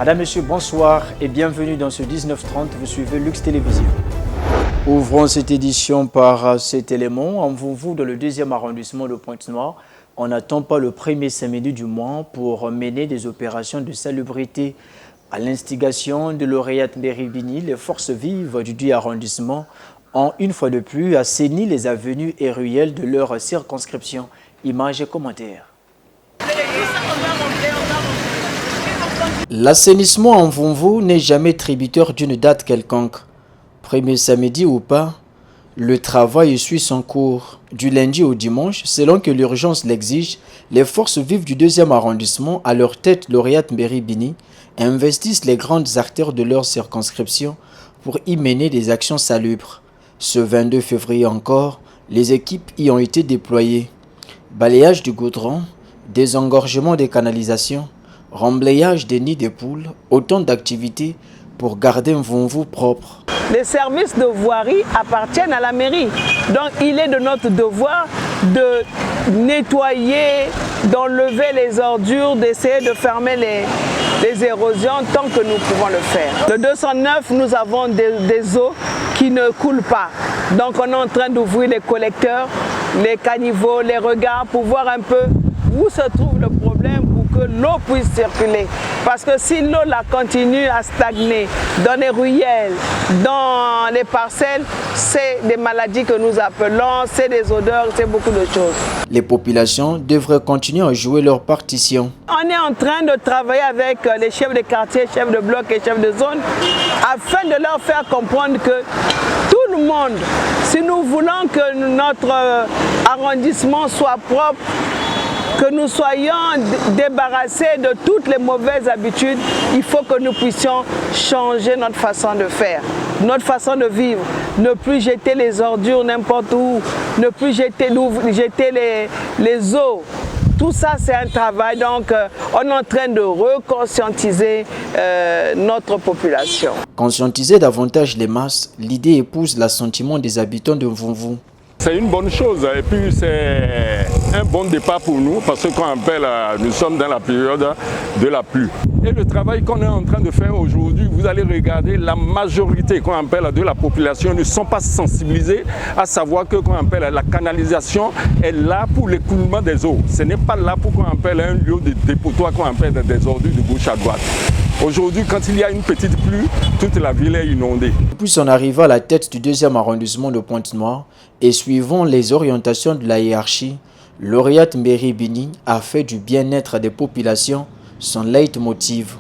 Madame, Monsieur, bonsoir et bienvenue dans ce 19h30. Vous suivez Lux Télévision. Ouvrons cette édition par cet élément. En Mvumvu, dans le 2e arrondissement de Pointe-Noire, on n'attend pas le premier samedi du mois pour mener des opérations de salubrité. À l'instigation de lauréate Mbéribini, les forces vives du 10e arrondissement ont une fois de plus assaini les avenues et ruelles de leur circonscription. Images et commentaires. L'assainissement en Mvumvu n'est jamais tributaire d'une date quelconque. Premier samedi ou pas, le travail suit son cours. Du lundi au dimanche, selon que l'urgence l'exige, les forces vives du 2e arrondissement, à leur tête lauréate Mbéribini, investissent les grandes artères de leur circonscription pour y mener des actions salubres. Ce 22 février encore, les équipes y ont été déployées. Balayage du goudron, désengorgement des canalisations, remblayage des nids de poules, autant d'activités pour garder Mvumvu propre. Les services de voirie appartiennent à la mairie. Donc il est de notre devoir de nettoyer, d'enlever les ordures, d'essayer de fermer les érosions tant que nous pouvons le faire. Le 209, nous avons des eaux qui ne coulent pas. Donc on est en train d'ouvrir les collecteurs, les caniveaux, les regards pour voir un peu où se trouve le problème pour que l'eau puisse circuler. Parce que si l'eau continue à stagner dans les ruelles, dans les parcelles, c'est des maladies que nous appelons, c'est des odeurs, c'est beaucoup de choses. Les populations devraient continuer à jouer leur partition. On est en train de travailler avec les chefs de quartier, chefs de bloc et chefs de zone afin de leur faire comprendre que tout le monde, si nous voulons que notre arrondissement soit propre, que nous soyons débarrassés de toutes les mauvaises habitudes, il faut que nous puissions changer notre façon de faire, notre façon de vivre, ne plus jeter les ordures n'importe où, ne plus jeter les eaux. Tout ça, c'est un travail, donc on est en train de reconscientiser notre population. Conscientiser davantage les masses, l'idée épouse l'assentiment des habitants de Mvumvu. C'est une bonne chose et puis c'est un bon départ pour nous parce que nous sommes dans la période de la pluie. Et le travail qu'on est en train de faire aujourd'hui, vous allez regarder, la majorité de la population ne sont pas sensibilisés à savoir que la canalisation est là pour l'écoulement des eaux. Ce n'est pas là pour un lieu de dépotoir des ordures de gauche à droite. Aujourd'hui, quand il y a une petite pluie, toute la ville est inondée. Depuis son arrivée à la tête du 2e arrondissement de Pointe-Noire et suivant les orientations de la hiérarchie, lauréate Mbéribini a fait du bien-être des populations son leitmotiv.